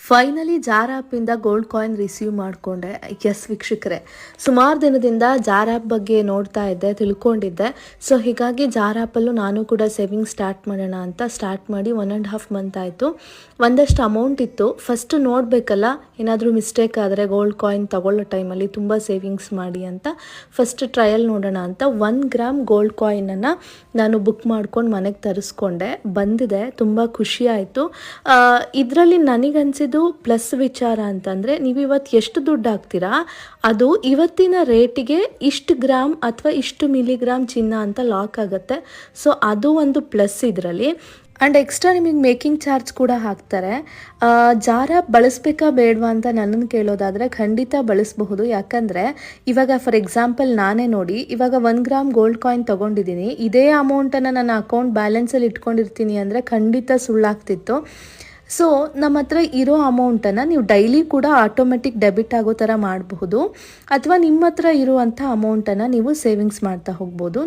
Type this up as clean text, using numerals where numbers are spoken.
Finally Jar ಆ್ಯಪಿಂದ gold coin receive ಮಾಡಿಕೊಂಡೆ. Yes ವೀಕ್ಷಕರೇ, ಸುಮಾರು ದಿನದಿಂದ ಜಾರ್ ಆ್ಯಪ್ ಬಗ್ಗೆ ನೋಡ್ತಾ ಇದ್ದೆ, ತಿಳ್ಕೊಂಡಿದ್ದೆ. ಸೊ ಹೀಗಾಗಿ ಜಾರ್ ಆ್ಯಪಲ್ಲೂ ನಾನು ಕೂಡ ಸೇವಿಂಗ್ ಸ್ಟಾರ್ಟ್ ಮಾಡೋಣ ಅಂತ ಸ್ಟಾರ್ಟ್ ಮಾಡಿ 1.5 ಮಂತ್ ಆಯಿತು. ಒಂದಷ್ಟು ಅಮೌಂಟ್ ಇತ್ತು. ಫಸ್ಟ್ ನೋಡಬೇಕಲ್ಲ, ಏನಾದರೂ ಮಿಸ್ಟೇಕ್ ಆದರೆ ಗೋಲ್ಡ್ ಕಾಯಿನ್ ತಗೊಳ್ಳೋ ಟೈಮಲ್ಲಿ ತುಂಬ ಸೇವಿಂಗ್ಸ್ ಮಾಡಿ ಅಂತ ಫಸ್ಟ್ ಟ್ರಯಲ್ ನೋಡೋಣ ಅಂತ 1 ಗ್ರಾಮ್ ಗೋಲ್ಡ್ ಕಾಯಿನನ್ನು ನಾನು ಬುಕ್ ಮಾಡ್ಕೊಂಡು ಮನೆಗೆ ತರಿಸ್ಕೊಂಡೆ. ಬಂದಿದೆ, ತುಂಬ ಖುಷಿ ಆಯಿತು. ಇದರಲ್ಲಿ ನನಗನ್ಸಿದ್ದು ಪ್ಲಸ್ ವಿಚಾರ ಅಂತಂದರೆ, ನೀವು ಇವತ್ತು ಎಷ್ಟು ದುಡ್ಡು ಹಾಕ್ತೀರಾ ಅದು ಇವತ್ತಿನ ರೇಟಿಗೆ ಇಷ್ಟು ಗ್ರಾಮ್ ಅಥವಾ ಇಷ್ಟು ಮಿಲಿಗ್ರಾಮ್ ಚಿನ್ನ ಅಂತ ಲಾಕ್ ಆಗುತ್ತೆ. ಸೊ ಅದು ಒಂದು ಪ್ಲಸ್ ಇದರಲ್ಲಿ. ಆ್ಯಂಡ್ ಎಕ್ಸ್ಟ್ರಾ ನಿಮಗೆ ಮೇಕಿಂಗ್ ಚಾರ್ಜ್ ಕೂಡ ಹಾಕ್ತಾರೆ. ಜಾರ್ ಆ್ಯಪ್ ಬಳಸಬೇಕಾ ಬೇಡವಾ ಅಂತ ನನ್ನನ್ನು ಕೇಳೋದಾದರೆ ಖಂಡಿತ ಬಳಸಬಹುದು. ಯಾಕಂದರೆ ಇವಾಗ ಫಾರ್ ಎಕ್ಸಾಂಪಲ್ ನಾನೇ ನೋಡಿ, ಇವಾಗ 1 ಗ್ರಾಮ್ ಗೋಲ್ಡ್ ಕಾಯಿನ್ ತೊಗೊಂಡಿದ್ದೀನಿ. ಇದೇ ಅಮೌಂಟನ್ನು ನನ್ನ ಅಕೌಂಟ್ ಬ್ಯಾಲೆನ್ಸಲ್ಲಿ ಇಟ್ಕೊಂಡಿರ್ತೀನಿ ಅಂದರೆ ಖಂಡಿತ ಸುಳ್ಳಾಗ್ತಿತ್ತು. ಸೊ ನಮ್ಮ ಹತ್ರ ಇರೋ ಅಮೌಂಟನ್ನು ನೀವು ಡೈಲಿ ಕೂಡ ಆಟೋಮೆಟಿಕ್ ಡೆಬಿಟ್ ಆಗೋ ಥರ ಮಾಡಬಹುದು, ಅಥವಾ ನಿಮ್ಮ ಹತ್ರ ಇರುವಂಥ ಅಮೌಂಟನ್ನು ನೀವು ಸೇವಿಂಗ್ಸ್ ಮಾಡ್ತಾ ಹೋಗ್ಬೋದು.